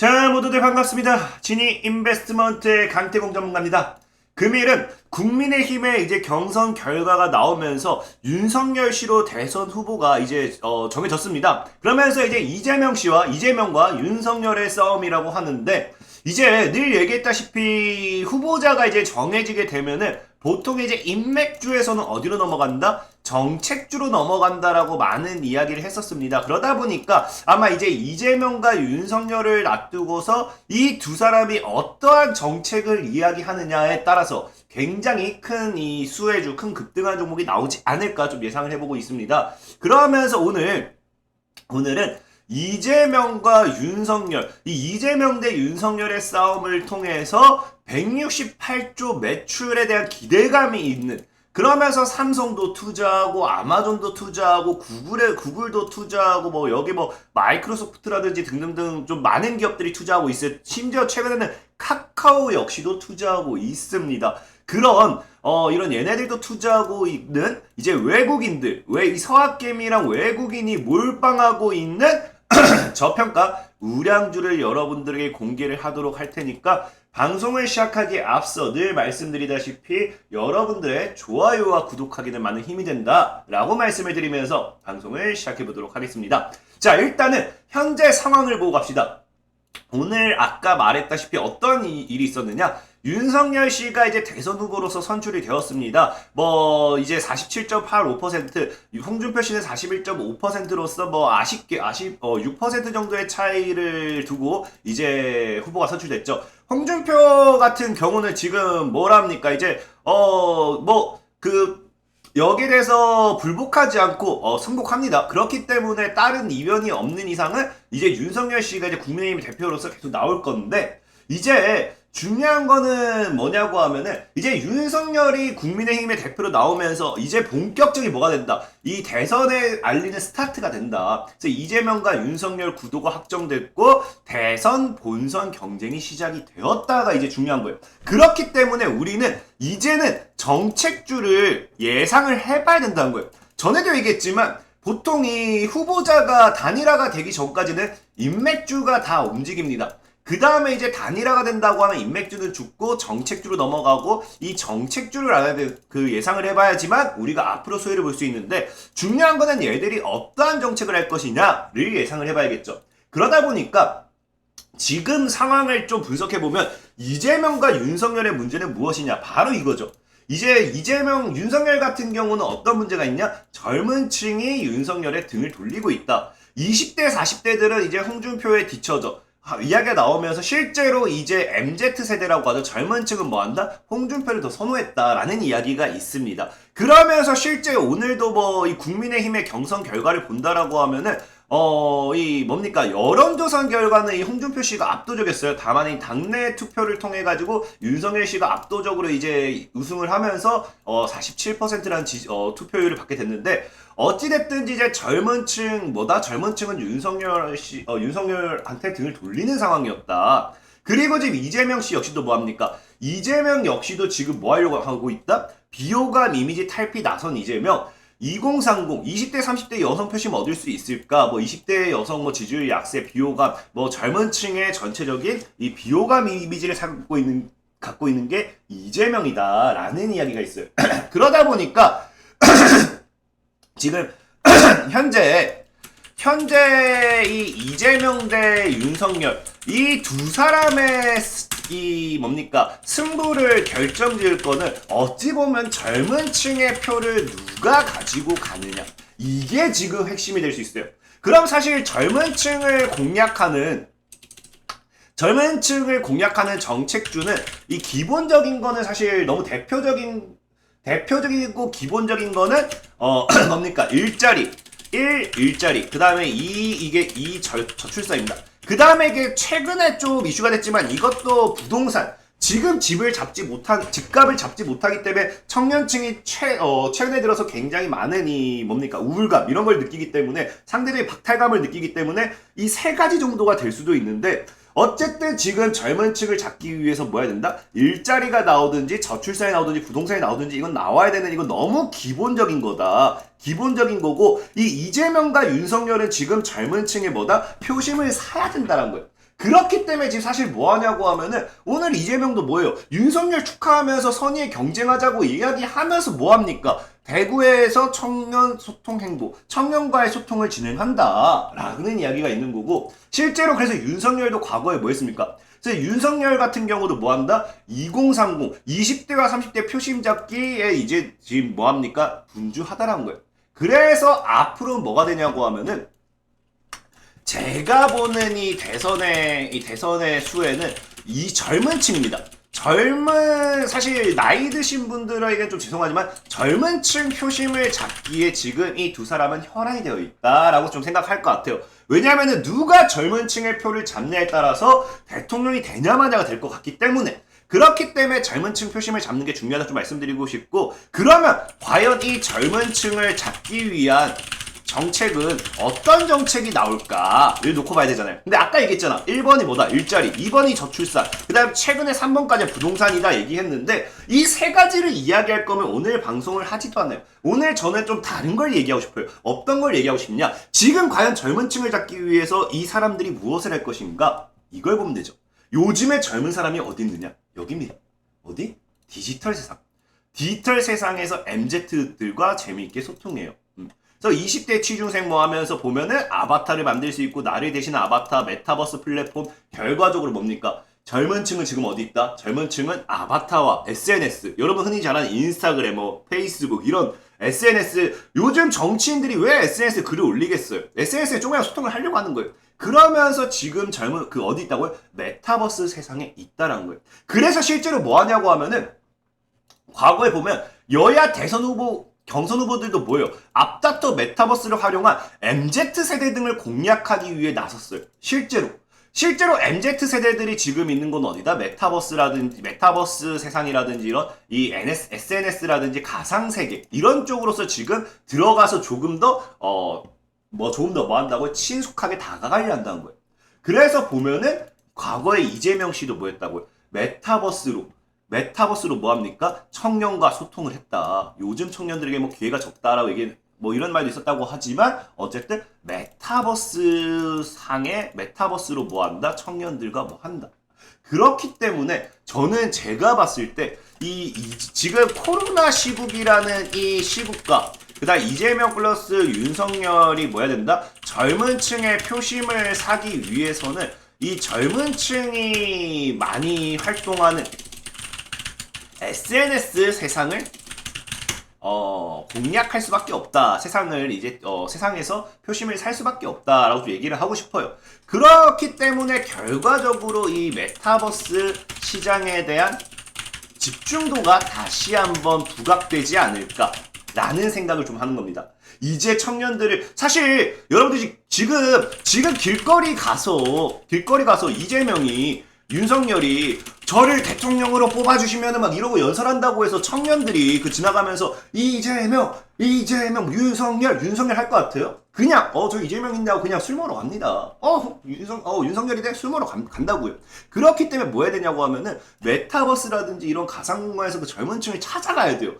자, 모두들 반갑습니다. 지니 인베스트먼트의 강태공 전문가입니다. 금일은 국민의힘의 이제 경선 결과가 나오면서 윤석열 씨로 대선 후보가 이제 정해졌습니다. 그러면서 이제 이재명과 윤석열의 싸움이라고 하는데, 이제 늘 얘기했다시피 후보자가 이제 정해지게 되면은 보통 이제 인맥주에서는 어디로 넘어간다? 정책주로 넘어간다라고 많은 이야기를 했었습니다. 그러다 보니까 아마 이제 이재명과 윤석열을 놔두고서 이 두 사람이 어떠한 정책을 이야기하느냐에 따라서 굉장히 큰 이 수혜주, 큰 급등한 종목이 나오지 않을까 좀 예상을 해보고 있습니다. 그러면서 오늘은 이재명과 윤석열, 이 이재명 대 윤석열의 싸움을 통해서 168조 매출에 대한 기대감이 있는, 그러면서 삼성도 투자하고 아마존도 투자하고 구글도 투자하고 뭐 여기 뭐 마이크로소프트라든지 등등등 좀 많은 기업들이 투자하고 있어요. 심지어 최근에는 카카오 역시도 투자하고 있습니다. 그런 이런 얘네들도 투자하고 있는 이제 외국인들, 이 서학개미랑 외국인이 몰빵하고 있는 저평가 우량주를 여러분들에게 공개를 하도록 할 테니까, 방송을 시작하기에 앞서 늘 말씀드리다시피 여러분들의 좋아요와 구독하기는 많은 힘이 된다 라고 말씀을 드리면서 방송을 시작해 보도록 하겠습니다. 자, 일단은 현재 상황을 보고 갑시다. 오늘 아까 말했다시피 어떤 일이 있었느냐? 윤석열 씨가 이제 대선 후보로서 선출이 되었습니다. 뭐 이제 47.85%, 홍준표 씨는 41.5%로서 뭐 아쉽게 6% 정도의 차이를 두고 이제 후보가 선출됐죠. 홍준표 같은 경우는 지금 뭐랍니까? 이제 여기에 대해서 불복하지 않고 승복합니다. 그렇기 때문에 다른 이변이 없는 이상은 이제 윤석열 씨가 이제 국민의힘 대표로서 계속 나올 건데, 이제 중요한 거는 뭐냐고 하면은 이제 윤석열이 국민의힘의 대표로 나오면서 이제 본격적인 뭐가 된다. 이 대선에 알리는 스타트가 된다. 그래서 이재명과 윤석열 구도가 확정됐고 대선 본선 경쟁이 시작이 되었다가 이제 중요한 거예요. 그렇기 때문에 우리는 이제는 정책주를 예상을 해봐야 된다는 거예요. 전에도 얘기했지만 보통 이 후보자가 단일화가 되기 전까지는 인맥주가 다 움직입니다. 그 다음에 이제 단일화가 된다고 하면 인맥주는 죽고 정책주로 넘어가고, 이 정책주를 알아야 돼, 예상을 해봐야지만 우리가 앞으로 소외를 볼 수 있는데, 중요한 거는 얘들이 어떠한 정책을 할 것이냐를 예상을 해봐야겠죠. 그러다 보니까 지금 상황을 좀 분석해보면 이재명과 윤석열의 문제는 무엇이냐? 바로 이거죠. 이제 윤석열 같은 경우는 어떤 문제가 있냐? 젊은 층이 윤석열의 등을 돌리고 있다. 20대, 40대들은 이제 홍준표에 뒤쳐져. 이야기가 나오면서 실제로 이제 MZ세대라고 하죠. 젊은 층은 뭐한다? 홍준표를 더 선호했다라는 이야기가 있습니다. 그러면서 실제 오늘도 뭐 이 국민의힘의 경선 결과를 본다라고 하면은 여론조사 결과는 이 홍준표 씨가 압도적이었어요. 다만 이 당내 투표를 통해 가지고 윤석열 씨가 압도적으로 이제 우승을 하면서 47%라는 투표율을 받게 됐는데, 어찌됐든 이제 젊은 층은 윤석열한테 등을 돌리는 상황이었다. 그리고 지금 이재명 씨 역시도 뭐합니까? 이재명 역시도 지금 뭐 하려고 하고 있다? 비호감 이미지 탈피 나선 이재명. 2030, 20대, 30대 여성 표심 얻을 수 있을까? 뭐 20대 여성 뭐 지지율 약세, 비호감, 뭐 젊은 층의 전체적인 이 비호감 이미지를 갖고 있는 게 이재명이다라는 이야기가 있어요. 그러다 보니까 지금 현재 이 이재명 대 윤석열, 이 두 사람의 승부를 결정지을 거는 어찌 보면 젊은 층의 표를 누가 가지고 가느냐, 이게 지금 핵심이 될 수 있어요. 그럼 사실 젊은 층을 공략하는 정책주는 이 기본적인 거는 사실 너무 대표적이고 기본적인 거는 일자리, 그 다음에 이게 저출산입니다. 그 다음에 이게 최근에 좀 이슈가 됐지만 이것도 부동산, 지금 집값을 잡지 못하기 때문에 청년층이 최근에 들어서 굉장히 많은 우울감 이런 걸 느끼기 때문에, 상대적인 박탈감을 느끼기 때문에 이 세 가지 정도가 될 수도 있는데, 어쨌든 지금 젊은 층을 잡기 위해서 뭐 해야 된다? 일자리가 나오든지 저출산이 나오든지 부동산이 나오든지 이건 나와야 되는, 이건 너무 기본적인 거다. 기본적인 거고, 이 이재명과 윤석열은 지금 젊은 층의 표심을 사야 된다는 거예요. 그렇기 때문에 지금 사실 뭐 하냐고 하면은 오늘 이재명도 뭐예요? 윤석열 축하하면서 선의의 경쟁하자고 이야기하면서 뭐 합니까? 대구에서 청년 소통 행보, 청년과의 소통을 진행한다라는 이야기가 있는 거고, 실제로 그래서 윤석열도 과거에 뭐 했습니까? 그래서 윤석열 같은 경우도 뭐 한다? 2030, 20대와 30대 표심 잡기에 이제 지금 뭐 합니까? 분주하다라는 거예요. 그래서 앞으로 뭐가 되냐고 하면은 제가 보는 이 대선의 수에는 이 젊은 층입니다. 사실 나이 드신 분들에겐 좀 죄송하지만 젊은 층 표심을 잡기에 지금 이 두 사람은 혈안이 되어 있다라고 좀 생각할 것 같아요. 왜냐하면 누가 젊은 층의 표를 잡냐에 따라서 대통령이 되냐 마냐가 될 것 같기 때문에, 그렇기 때문에 젊은 층 표심을 잡는 게 중요하다 좀 말씀드리고 싶고, 그러면 과연 이 젊은 층을 잡기 위한 정책은 어떤 정책이 나올까를 놓고 봐야 되잖아요. 근데 아까 얘기했잖아. 1번이 뭐다? 일자리, 2번이 저출산, 그 다음에 최근에 3번까지 부동산이다 얘기했는데, 이 세 가지를 이야기할 거면 오늘 방송을 하지도 않아요. 오늘 저는 좀 다른 걸 얘기하고 싶어요. 어떤 걸 얘기하고 싶냐? 지금 과연 젊은 층을 잡기 위해서 이 사람들이 무엇을 할 것인가? 이걸 보면 되죠. 요즘에 젊은 사람이 어디 있느냐? 여기입니다. 어디? 디지털 세상. 디지털 세상에서 MZ들과 재미있게 소통해요. 그래서 20대 취중생 뭐 하면서 보면은 아바타를 만들 수 있고, 나를 대신 아바타, 메타버스 플랫폼, 결과적으로 뭡니까? 젊은 층은 지금 어디 있다? 젊은 층은 아바타와 SNS, 여러분 흔히 잘 아는 인스타그램, 페이스북, 이런 SNS, 요즘 정치인들이 왜 SNS에 글을 올리겠어요? SNS에 조금이라도 소통을 하려고 하는 거예요. 그러면서 지금 어디 있다고요? 메타버스 세상에 있다라는 거예요. 그래서 실제로 뭐 하냐고 하면은, 과거에 보면 여야 대선 후보, 경선 후보들도 뭐예요? 앞다퉈 메타버스를 활용한 MZ세대 등을 공략하기 위해 나섰어요. 실제로 MZ세대들이 지금 있는 건 어디다? 메타버스 세상이라든지 이런 이 SNS라든지 가상세계, 이런 쪽으로서 지금 들어가서 조금 더 뭐 한다고요? 친숙하게 다가가려 한다는 거예요. 그래서 보면은 과거에 이재명 씨도 뭐 했다고요? 메타버스로 뭐 합니까? 청년과 소통을 했다. 요즘 청년들에게 뭐 기회가 적다라고 얘기, 뭐 이런 말도 있었다고 하지만, 어쨌든 메타버스로 뭐 한다? 청년들과 뭐 한다. 그렇기 때문에 저는 제가 봤을 때 지금 코로나 시국이라는 이 시국과 그다음 이재명 플러스 윤석열이 뭐 해야 된다? 젊은 층의 표심을 사기 위해서는 이 젊은 층이 많이 활동하는 SNS 세상을 공략할 수밖에 없다. 세상에서 표심을 살 수밖에 없다라고 좀 얘기를 하고 싶어요. 그렇기 때문에 결과적으로 이 메타버스 시장에 대한 집중도가 다시 한번 부각되지 않을까라는 생각을 좀 하는 겁니다. 이제 청년들을, 사실 여러분들이 지금 길거리 가서 이재명이, 윤석열이 저를 대통령으로 뽑아주시면은 막 이러고 연설한다고 해서 청년들이 지나가면서 이재명, 윤석열 할 것 같아요? 그냥, 저 이재명 있냐고 그냥 술 먹으러 갑니다. 윤석열이 술 먹으러 간다고요. 그렇기 때문에 뭐 해야 되냐고 하면은 메타버스라든지 이런 가상공간에서 그 젊은 층을 찾아가야 돼요.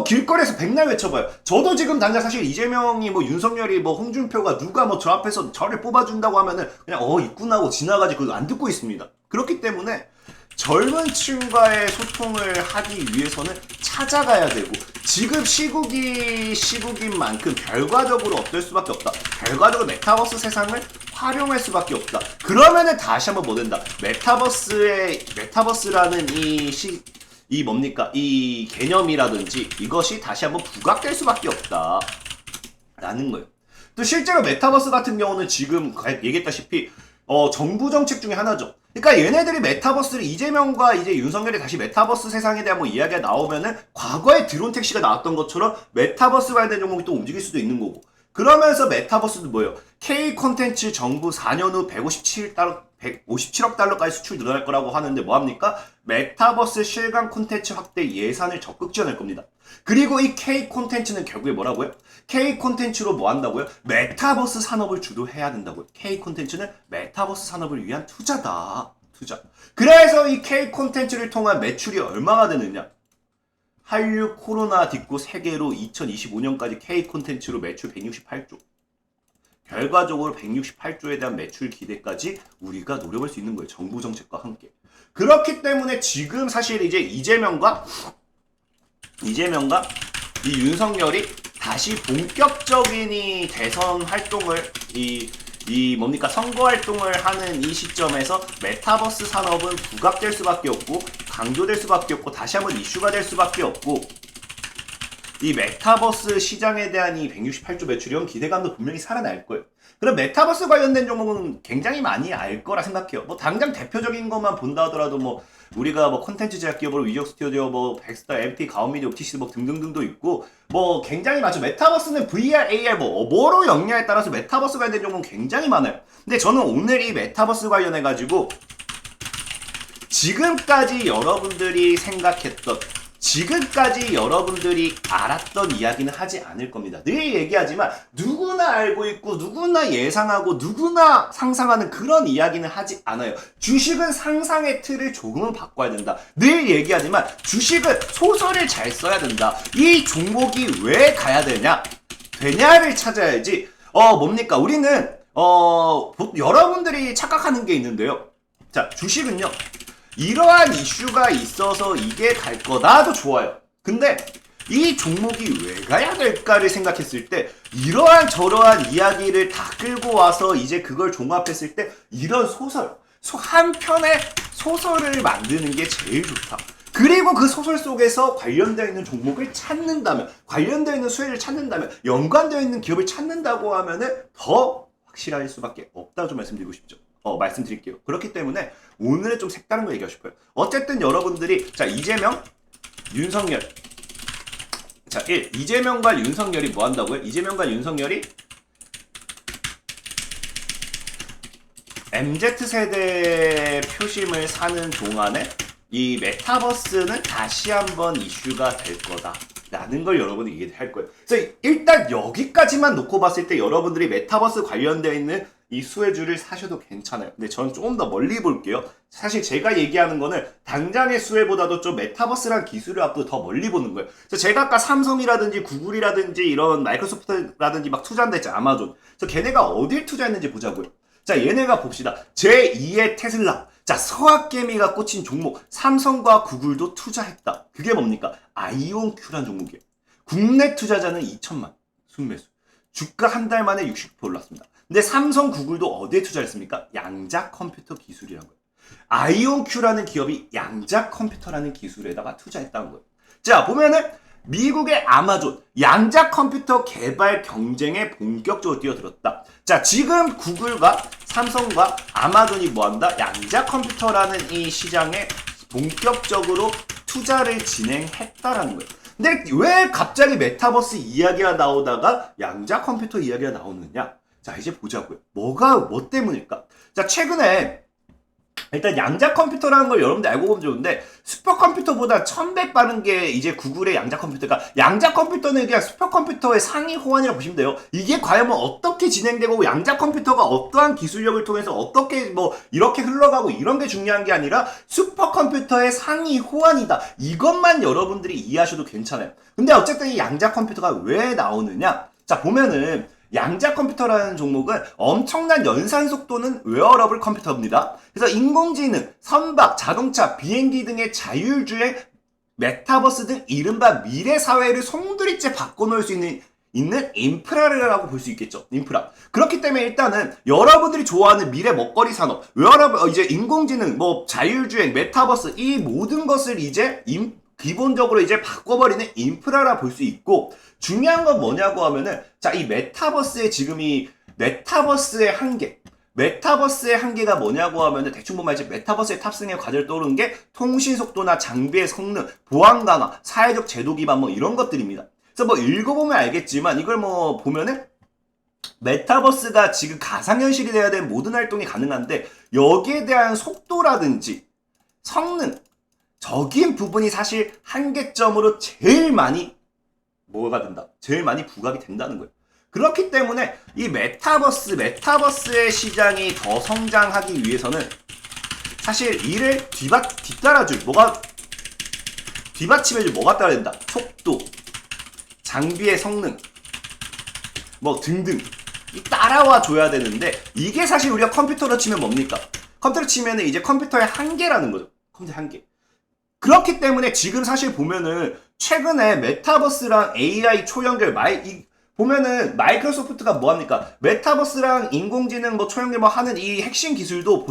길거리에서 백날 외쳐봐요. 저도 지금 당장 사실 이재명이 뭐 윤석열이 뭐 홍준표가 누가 뭐 저 앞에서 저를 뽑아준다고 하면은 그냥 있구나 하고 지나가지 그거 안 듣고 있습니다. 그렇기 때문에 젊은 층과의 소통을 하기 위해서는 찾아가야 되고, 지금 시국인 만큼 결과적으로 어떨 수밖에 없다. 결과적으로 메타버스 세상을 활용할 수밖에 없다. 그러면은 다시 한번 뭐 된다. 메타버스라는 이 개념이라든지 이것이 다시 한번 부각될 수밖에 없다. 라는 거예요. 또 실제로 메타버스 같은 경우는 지금 얘기했다시피 정부 정책 중에 하나죠. 그러니까 얘네들이 메타버스를, 이재명과 이제 윤석열이 다시 메타버스 세상에 대한 뭐 이야기가 나오면은 과거에 드론 택시가 나왔던 것처럼 메타버스 관련된 종목이 또 움직일 수도 있는 거고. 그러면서 메타버스도 뭐예요? K 콘텐츠 정부 4년 후 157억 달러까지 수출 늘어날 거라고 하는데 뭐 합니까? 메타버스 실감 콘텐츠 확대 예산을 적극 지원할 겁니다. 그리고 이 K 콘텐츠는 결국에 뭐라고요? K 콘텐츠로 뭐 한다고요? 메타버스 산업을 주도해야 된다고요. K 콘텐츠는 메타버스 산업을 위한 투자다. 투자. 그래서 이 K 콘텐츠를 통한 매출이 얼마가 되느냐? 한류 코로나 딛고 세계로 2025년까지 K 콘텐츠로 매출 168조. 결과적으로 168조에 대한 매출 기대까지 우리가 노려볼 수 있는 거예요. 정부 정책과 함께. 그렇기 때문에 지금 사실 이제 이재명과 이 윤석열이 다시 본격적인 이 대선 활동을 선거 활동을 하는 이 시점에서 메타버스 산업은 부각될 수밖에 없고 강조될 수밖에 없고 다시 한번 이슈가 될 수밖에 없고 이 메타버스 시장에 대한 이 168조 매출형 기대감도 분명히 살아날 거예요. 그럼 메타버스 관련된 종목은 굉장히 많이 알 거라 생각해요. 뭐 당장 대표적인 것만 본다 하더라도 뭐 우리가 뭐 콘텐츠 제작 기업으로 위적 스튜디오, 뭐 백스타, MT, 가온미디어, 옵티시스 뭐 등등등도 있고 뭐 굉장히 많죠. 메타버스는 VR, AR 뭐로 영냐에 따라서 메타버스 관련된 종목은 굉장히 많아요. 근데 저는 오늘 이 메타버스 관련해 가지고 지금까지 여러분들이 생각했던 지금까지 여러분들이 알았던 이야기는 하지 않을 겁니다. 늘 얘기하지만 누구나 알고 있고 누구나 예상하고 누구나 상상하는 그런 이야기는 하지 않아요. 주식은 상상의 틀을 조금은 바꿔야 된다. 늘 얘기하지만 주식은 소설을 잘 써야 된다. 이 종목이 왜 가야 되냐를 찾아야지. 뭡니까? 우리는 여러분들이 착각하는 게 있는데요. 자, 주식은요. 이러한 이슈가 있어서 이게 갈 거다도 좋아요. 근데 이 종목이 왜 가야 될까를 생각했을 때 이러한 저러한 이야기를 다 끌고 와서 이제 그걸 종합했을 때 이런 한 편의 소설을 만드는 게 제일 좋다. 그리고 그 소설 속에서 관련되어 있는 종목을 찾는다면, 관련되어 있는 수혜를 찾는다면, 연관되어 있는 기업을 찾는다고 하면은 더 확실할 수밖에 없다고 좀 말씀드리고 싶죠. 말씀드릴게요. 그렇기 때문에 오늘은 좀 색다른 거 얘기하고 싶어요. 어쨌든 여러분들이 자 이재명, 윤석열 자 이재명과 윤석열이 뭐 한다고요? 이재명과 윤석열이 MZ세대 표심을 사는 동안에 이 메타버스는 다시 한번 이슈가 될 거다 라는 걸 여러분이 얘기할 거예요. 그래서 일단 여기까지만 놓고 봤을 때 여러분들이 메타버스 관련되어 있는 이 수혜주를 사셔도 괜찮아요. 근데 저는 조금 더 멀리 볼게요. 사실 제가 얘기하는 거는 당장의 수혜보다도 좀 메타버스란 기술을 앞두고 더 멀리 보는 거예요. 그래서 제가 아까 삼성이라든지 구글이라든지 이런 마이크로소프트라든지 막 투자한다 했죠. 아마존. 그래서 걔네가 어딜 투자했는지 보자고요. 자, 얘네가 봅시다. 제2의 테슬라. 자, 서학개미가 꽂힌 종목. 삼성과 구글도 투자했다. 그게 뭡니까? 아이온큐란 종목이에요. 국내 투자자는 2천만. 순매수. 주가 한 달 만에 60% 올랐습니다. 근데 삼성, 구글도 어디에 투자했습니까? 양자 컴퓨터 기술이라는 거예요. 아이온큐라는 기업이 양자 컴퓨터라는 기술에다가 투자했다는 거예요. 자, 보면은 미국의 아마존, 양자 컴퓨터 개발 경쟁에 본격적으로 뛰어들었다. 자, 지금 구글과 삼성과 아마존이 뭐한다? 양자 컴퓨터라는 이 시장에 본격적으로 투자를 진행했다라는 거예요. 근데 왜 갑자기 메타버스 이야기가 나오다가 양자 컴퓨터 이야기가 나오느냐? 자, 이제 보자고요. 뭐 때문일까? 자, 최근에 일단 양자 컴퓨터라는 걸 여러분들 알고 보면 좋은데 슈퍼컴퓨터보다 1000배 빠른 게 이제 구글의 양자 컴퓨터가 양자 컴퓨터는 그냥 슈퍼컴퓨터의 상위 호환이라고 보시면 돼요. 이게 과연 뭐 어떻게 진행되고 양자 컴퓨터가 어떠한 기술력을 통해서 어떻게 뭐 이렇게 흘러가고 이런 게 중요한 게 아니라 슈퍼컴퓨터의 상위 호환이다. 이것만 여러분들이 이해하셔도 괜찮아요. 근데 어쨌든 이 양자 컴퓨터가 왜 나오느냐? 자, 보면은 양자 컴퓨터라는 종목은 엄청난 연산 속도는 웨어러블 컴퓨터입니다. 그래서 인공지능, 선박, 자동차, 비행기 등의 자율주행, 메타버스 등 이른바 미래 사회를 송두리째 바꿔놓을 수 있는 인프라라고 볼 수 있겠죠. 인프라. 그렇기 때문에 일단은 여러분들이 좋아하는 미래 먹거리 산업, 웨어러블, 이제 인공지능, 뭐 자율주행, 메타버스 이 모든 것을 이제 기본적으로 이제 바꿔버리는 인프라라 볼 수 있고 중요한 건 뭐냐고 하면은 자, 이 메타버스의 지금 이 메타버스의 한계가 뭐냐고 하면은 대충 보면 이제 메타버스의 탑승의 과제를 떠오르는 게 통신 속도나 장비의 성능, 보안 강화, 사회적 제도 기반 뭐 이런 것들입니다. 그래서 뭐 읽어보면 알겠지만 이걸 뭐 보면은 메타버스가 지금 가상현실이 돼야 되는 모든 활동이 가능한데 여기에 대한 속도라든지 성능 적인 부분이 사실 한계점으로 제일 많이 부각이 된다는 거예요. 그렇기 때문에 이 메타버스의 시장이 더 성장하기 위해서는 사실 이를 뒤받침해줄 뭐가 따라야 된다. 속도, 장비의 성능, 뭐 등등. 따라와 줘야 되는데, 이게 사실 우리가 컴퓨터로 치면 뭡니까? 컴퓨터로 치면은 이제 컴퓨터의 한계라는 거죠. 컴퓨터 한계. 그렇기 때문에 지금 사실 보면은 최근에 메타버스랑 AI 초연결 보면은 마이크로소프트가 뭐 합니까? 메타버스랑 인공지능 뭐 초연결 뭐 하는 이 핵심 기술도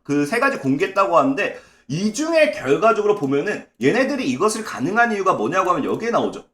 그 세 가지 공개했다고 하는데, 이 중에 결과적으로 보면은 얘네들이 이것을 가능한 이유가 뭐냐고 하면 여기에 나오죠.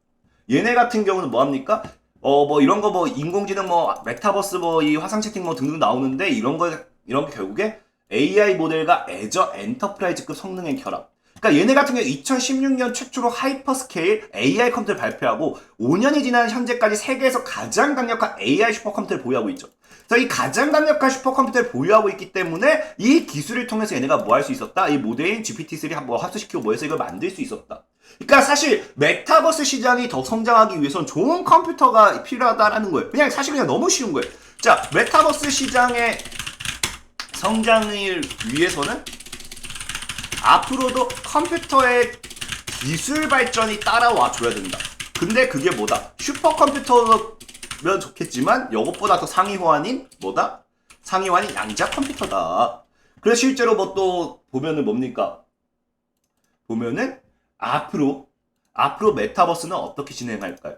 얘네 같은 경우는 뭐 합니까? 뭐 이런 거 뭐 인공지능 뭐 메타버스 뭐 이 화상 채팅 뭐 등등 나오는데, 이런 게 결국에 AI 모델과 애저 엔터프라이즈급 성능의 결합. 그러니까 얘네 같은 경우 2016년 최초로 하이퍼스케일 AI 컴퓨터를 발표하고 5년이 지난 현재까지 세계에서 가장 강력한 AI 슈퍼컴퓨터를 보유하고 있죠. 그래서 이 가장 강력한 슈퍼컴퓨터를 보유하고 있기 때문에 이 기술을 통해서 얘네가 뭐 할 수 있었다? 이 모델인 GPT-3 뭐 합수시키고 뭐 해서 이걸 만들 수 있었다. 그러니까 사실 메타버스 시장이 더 성장하기 위해선 좋은 컴퓨터가 필요하다라는 거예요. 그냥 너무 쉬운 거예요. 자, 메타버스 시장의 성장을 위해서는 앞으로도 컴퓨터의 기술 발전이 따라와 줘야 된다. 근데 그게 뭐다? 슈퍼컴퓨터면 좋겠지만 이것보다 더 상위 호환인 뭐다? 상위 호환인 양자 컴퓨터다. 그래서 실제로 뭐 또 보면은 뭡니까? 보면은 앞으로 메타버스는 어떻게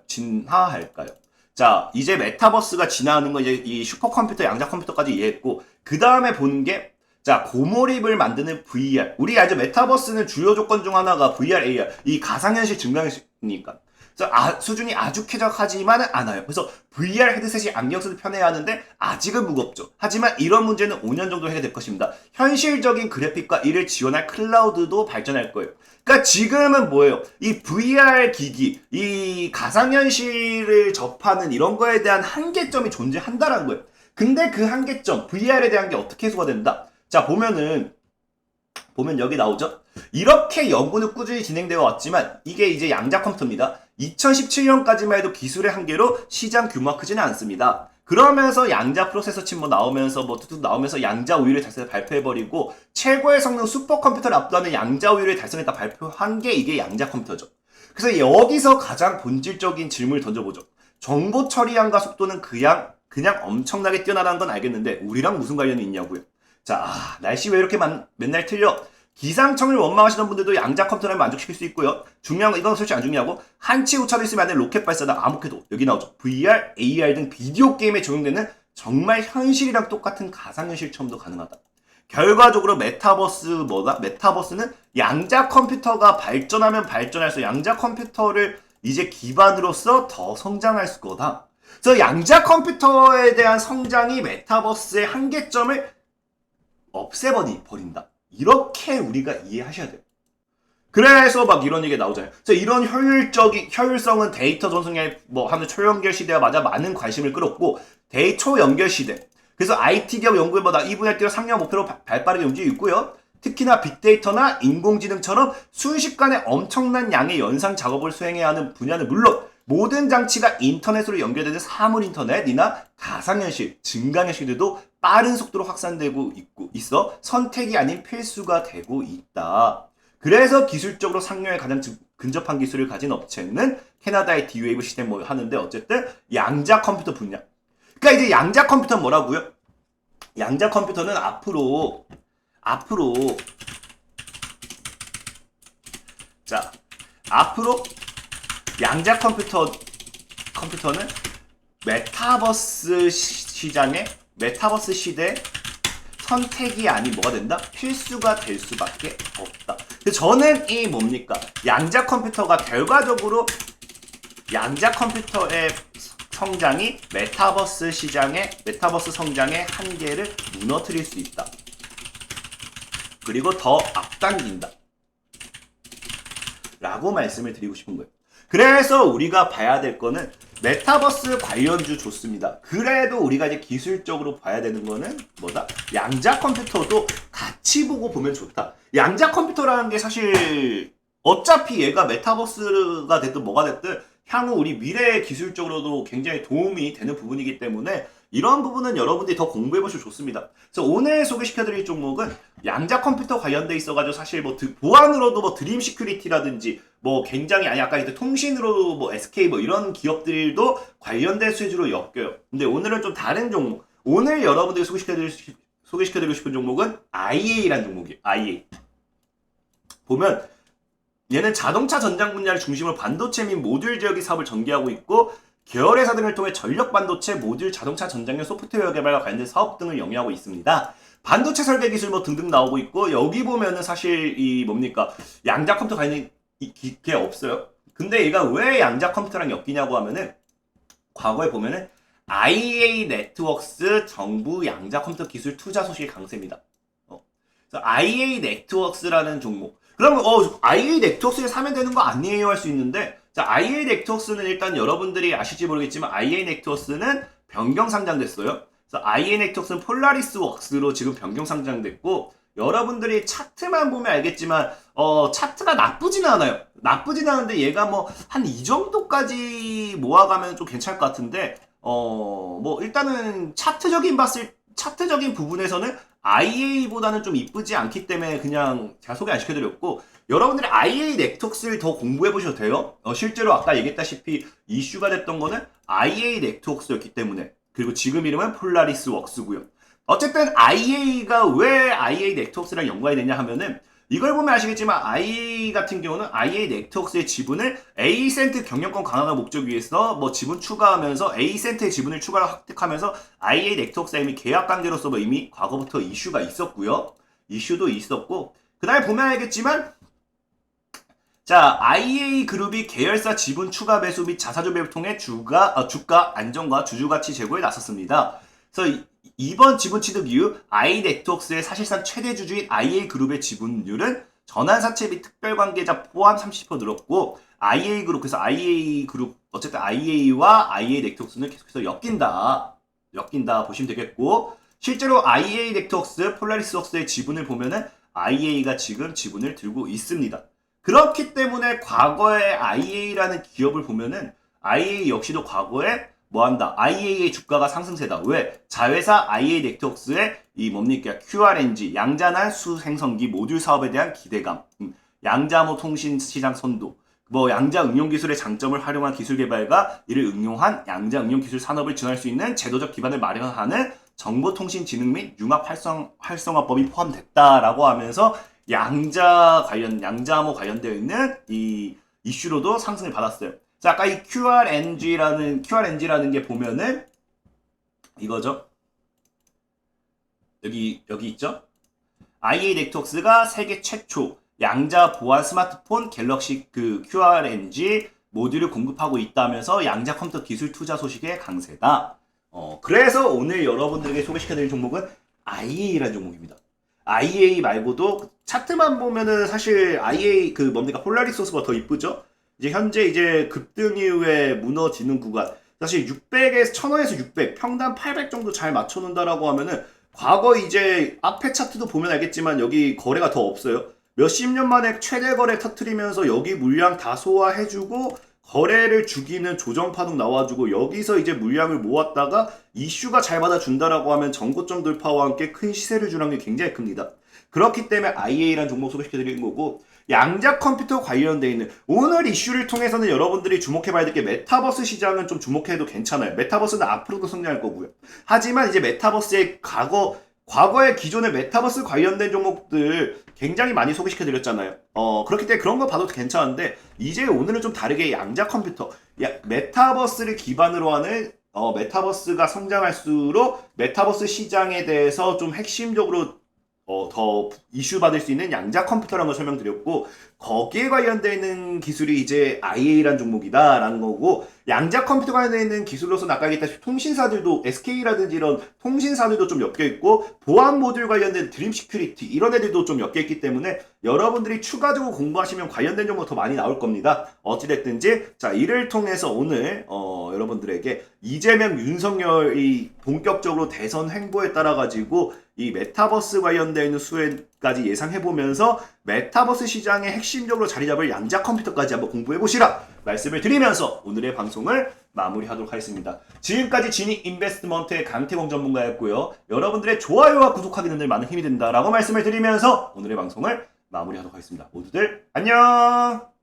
진화할까요? 자, 이제 메타버스가 진화하는 거 이제 이 슈퍼컴퓨터, 양자 컴퓨터까지 이해했고, 그 다음에 보는 게, 자, 고몰입을 만드는 VR. 우리 알죠? 메타버스는 주요 조건 중 하나가 VR, AR. 이 가상현실 증강현실이니까. 그래서 수준이 아주 쾌적하지만은 않아요. 그래서 VR 헤드셋이 안경 쓰기 편해야 하는데 아직은 무겁죠. 하지만 이런 문제는 5년 정도 해결될 것입니다. 현실적인 그래픽과 이를 지원할 클라우드도 발전할 거예요. 그러니까 지금은 뭐예요? 이 VR 기기, 이 가상현실을 접하는 이런 거에 대한 한계점이 존재한다라는 거예요. 근데 그 한계점, VR에 대한 게 어떻게 해소가 된다? 자, 보면 여기 나오죠? 이렇게 연구는 꾸준히 진행되어 왔지만 이게 이제 양자 컴퓨터입니다. 2017년까지만 해도 기술의 한계로 시장 규모가 크지는 않습니다. 그러면서 양자 프로세서 칩 뭐 나오면서 뭐 툭툭 나오면서 양자 우위를 달성해버리고 최고의 성능 슈퍼컴퓨터를 압도하는 양자 우위를 달성했다 발표한 게 이게 양자 컴퓨터죠. 그래서 여기서 가장 본질적인 질문을 던져보죠. 정보 처리량과 속도는 그냥 엄청나게 뛰어나다는 건 알겠는데 우리랑 무슨 관련이 있냐고요. 자, 날씨 왜 이렇게 맨날 틀려? 기상청을 원망하시는 분들도 양자 컴퓨터를 만족시킬 수 있고요. 중요한 건 이건 솔직히 안 중요하고 한치 오차도 있으면 안 되는 로켓 발사나 암흑해도 여기 나오죠. VR, AR 등 비디오 게임에 적용되는 정말 현실이랑 똑같은 가상현실 체험도 가능하다. 결과적으로 메타버스는 양자 컴퓨터가 발전하면 발전할수록 양자 컴퓨터를 이제 기반으로서 더 성장할 거다. 그래서 양자 컴퓨터에 대한 성장이 메타버스의 한계점을 없애버린다. 이렇게 우리가 이해하셔야 돼요. 그래서 막 이런 얘기가 나오잖아요. 그래서 이런 효율성은 데이터 전송에 뭐 하는 초연결 시대와 맞아 많은 관심을 끌었고, 초연결 시대. 그래서 IT 기업 연구보다 이 분야를 뛰어 상용 목표로 발빠르게 움직이고 있고요. 특히나 빅데이터나 인공지능처럼 순식간에 엄청난 양의 연상 작업을 수행해야 하는 분야는 물론 모든 장치가 인터넷으로 연결되는 사물 인터넷이나 가상현실, 증강현실들도 빠른 속도로 확산되고 있어 선택이 아닌 필수가 되고 있다. 그래서 기술적으로 상용에 가장 근접한 기술을 가진 업체는 캐나다의 D-Wave 시스템 뭐 하는데 어쨌든 양자 컴퓨터 분야. 그러니까 이제 양자 컴퓨터는 뭐라고요? 양자 컴퓨터는 앞으로 양자 컴퓨터는 메타버스 시대 선택이 아닌 뭐가 된다? 필수가 될 수밖에 없다. 저는 이 양자 컴퓨터가 결과적으로 양자 컴퓨터의 성장이 메타버스 성장의 한계를 무너뜨릴 수 있다. 그리고 더 앞당긴다. 라고 말씀을 드리고 싶은 거예요. 그래서 우리가 봐야 될 거는 메타버스 관련주 좋습니다. 그래도 우리가 이제 기술적으로 봐야 되는 거는 뭐다? 양자 컴퓨터도 같이 보고 보면 좋다. 양자 컴퓨터라는 게 사실 어차피 얘가 메타버스가 됐든 뭐가 됐든 향후 우리 미래 기술적으로도 굉장히 도움이 되는 부분이기 때문에 이런 부분은 여러분들이 더 공부해보시면 좋습니다. 그래서 오늘 소개시켜드릴 종목은 양자 컴퓨터 관련돼 있어가지고 사실 뭐 보안으로도 뭐 드림 시큐리티라든지 뭐 굉장히 아니 아까 통신으로 뭐 SK 뭐 이런 기업들도 관련된 수혜주로 엮여요. 근데 오늘은 좀 다른 종목. 오늘 여러분들이 소개시켜드리고 싶은 종목은 IA라는 종목이에요. IA. 보면 얘는 자동차 전장 분야를 중심으로 반도체 및 모듈 제어기 사업을 전개하고 있고 계열회사 등을 통해 전력 반도체, 모듈, 자동차 전장용 소프트웨어 개발과 관련된 사업 등을 영위하고 있습니다. 반도체 설계 기술 뭐 등등 나오고 있고 여기 보면은 사실 이 뭡니까 양자 컴퓨터 관련 게 없어요. 근데 얘가 왜 양자 컴퓨터랑 엮이냐고 하면은 과거에 보면은 IA 네트워크스 정부 양자 컴퓨터 기술 투자 소식의 강세입니다. 그래서 IA 네트워크스라는 종목. 그러면 IA 네트워크스에 사면 되는 거 아니에요 할 수 있는데 자, IA 네트워크스는 일단 여러분들이 아실지 모르겠지만 IA 네트워크스는 변경 상장됐어요. 그래서 IA 네트워크스는 폴라리스 웍스로 지금 변경 상장됐고 여러분들이 차트만 보면 알겠지만 차트가 나쁘진 않아요. 나쁘진 않은데 얘가 뭐 한 이 정도까지 모아가면 좀 괜찮을 것 같은데 뭐 일단은 차트적인 부분에서는 IA보다는 좀 이쁘지 않기 때문에 그냥 제가 소개 안 시켜드렸고 여러분들이 IA 네트워크스를 더 공부해보셔도 돼요. 실제로 아까 얘기했다시피 이슈가 됐던 거는 IA 네트워크스였기 때문에 그리고 지금 이름은 폴라리스 웍스고요. 어쨌든 IA가 왜 IA 네트워크스랑 연관이 되냐 하면은 이걸 보면 아시겠지만 IA 같은 경우는 IA 네트워크스의 지분을 A센트 경영권 강화가 목적 위해서 뭐 지분 추가하면서 A센트의 지분을 추가로 획득하면서 IA 네트워크스와 이미 계약 관계로서 뭐 이미 과거부터 이슈가 있었고요. 이슈도 있었고 그 다음에 보면 알겠지만 자, IA 그룹이 계열사 지분 추가 매수 및 자사주 매입을 통해 주가 안정과 주주가치 제고에 나섰습니다. 그래서 이번 지분 취득 이후 IA 네트워크스의 사실상 최대 주주인 IA 그룹의 지분율은 전환사채 및 특별관계자 포함 30% 늘었고 IA 그룹 그래서 IA 그룹 어쨌든 IA와 IA 네트워크스는 계속해서 엮인다 보시면 되겠고 실제로 IA 네트워크스 폴라리스 웍스의 지분을 보면은 IA가 지금 지분을 들고 있습니다. 그렇기 때문에 과거에 IA라는 기업을 보면은 IA 역시도 과거에 뭐한다? IA의 주가가 상승세다. 왜? 자회사 IA 네트워크스의 이 뭡니까? QRNG, 양자난 수생성기 모듈 사업에 대한 기대감, 양자모 통신 시장 선도, 뭐 양자 응용 기술의 장점을 활용한 기술 개발과 이를 응용한 양자 응용 기술 산업을 지원할 수 있는 제도적 기반을 마련하는 정보통신진흥 및 융합 활성화법이 포함됐다라고 하면서 양자모 관련되어 있는 이 이슈로도 상승을 받았어요. 자, 아까 이 QRNG라는 게 보면은 이거죠. 여기 있죠. IA 네트워크스가 세계 최초 양자 보안 스마트폰 갤럭시 그 QRNG 모듈을 공급하고 있다면서 양자 컴퓨터 기술 투자 소식의 강세다. 그래서 오늘 여러분들에게 소개시켜드릴 종목은 IA라는 종목입니다. IA 말고도 차트만 보면은 사실 IA 그 뭡니까 폴라리스 웍스가 더 이쁘죠. 이제 현재 이제 급등 이후에 무너지는 구간 사실 600에서 1000원에서 600 평단 800 정도 잘 맞춰놓는다라고 하면은 과거 이제 앞에 차트도 보면 알겠지만 여기 거래가 더 없어요. 몇십 년 만에 최대 거래 터트리면서 여기 물량 다 소화해주고 거래를 죽이는 조정파동 나와주고 여기서 이제 물량을 모았다가 이슈가 잘 받아준다라고 하면 전고점 돌파와 함께 큰 시세를 주는 게 굉장히 큽니다. 그렇기 때문에 IA라는 종목 소개시켜드리는 거고 양자 컴퓨터 관련되어 있는 오늘 이슈를 통해서는 여러분들이 주목해봐야 될 게 메타버스 시장은 좀 주목해도 괜찮아요. 메타버스는 앞으로도 성장할 거고요. 하지만 이제 메타버스의 과거의 기존의 메타버스 관련된 종목들 굉장히 많이 소개시켜드렸잖아요. 그렇기 때문에 그런 거 봐도 괜찮은데 이제 오늘은 좀 다르게 양자 컴퓨터 메타버스를 기반으로 하는 메타버스가 성장할수록 메타버스 시장에 대해서 좀 핵심적으로 더 이슈 받을 수 있는 양자 컴퓨터라는 걸 설명드렸고 거기에 관련되어 있는 기술이 이제 IA라는 종목이다라는 거고 양자 컴퓨터 관련되어 있는 기술로서는 아까 얘기했다시피 통신사들도 SK라든지 이런 통신사들도 좀 엮여있고 보안 모듈 관련된 드림 시큐리티 이런 애들도 좀 엮여있기 때문에 여러분들이 추가적으로 공부하시면 관련된 정보 더 많이 나올 겁니다. 어찌됐든지 자 이를 통해서 오늘 여러분들에게 이재명 윤석열이 본격적으로 대선 행보에 따라 가지고 이 메타버스 관련되어 있는 까지 예상해보면서 메타버스 시장의 핵심적으로 자리 잡을 양자 컴퓨터까지 한번 공부해보시라 말씀을 드리면서 오늘의 방송을 마무리하도록 하겠습니다. 지금까지 지니 인베스트먼트의 강태공 전문가였고요. 여러분들의 좋아요와 구독하기는 늘 많은 힘이 된다라고 말씀을 드리면서 오늘의 방송을 마무리하도록 하겠습니다. 모두들 안녕!